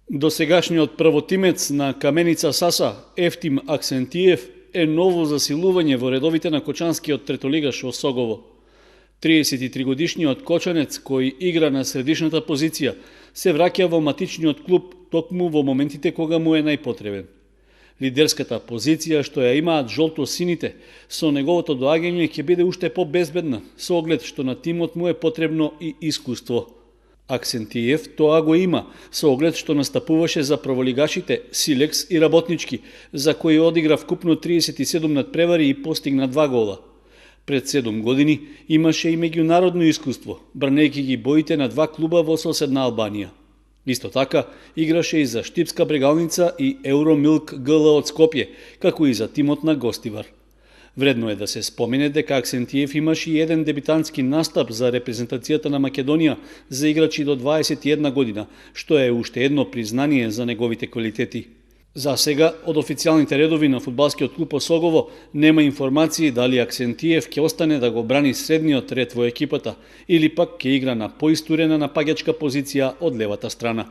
Досегашниот првотимец на Каменица Саса, Ефтим Аксентиев, е ново засилување во редовите на кочанскиот третолигаш во Согово. 33-годишниот кочанец, кој игра на средишната позиција, се враќа во матичниот клуб токму во моментите кога му е најпотребен. Лидерската позиција што ја имаат жолто-сините, со неговото доаѓање ќе биде уште побезбедна, со оглед што на тимот му е потребно и искуство. Аксентиев тоа го има, со оглед што настапуваше за прволигашите Силекс и Работнички, за кои одигра вкупно 37 надпревари и постигна 2 гола. Пред 7 години имаше и меѓународно искуство, бранејќи ги боите на 2 клуба во соседна Албанија. Исто така, играше и за Штипска Брегалница и Евромилк ГЛ од Скопје, како и за тимот на Гостивар. Вредно е да се спомене дека Аксентиев имаше и еден дебитантски настап за репрезентацијата на Македонија за играчи до 21 година, што е уште едно признание за неговите квалитети. За сега, од официјалните редови на фудбалскиот клуб Осогово нема информации дали Аксентиев ќе остане да го брани средниот ред во екипата или пак ќе игра на поистурена напаѓачка позиција од левата страна.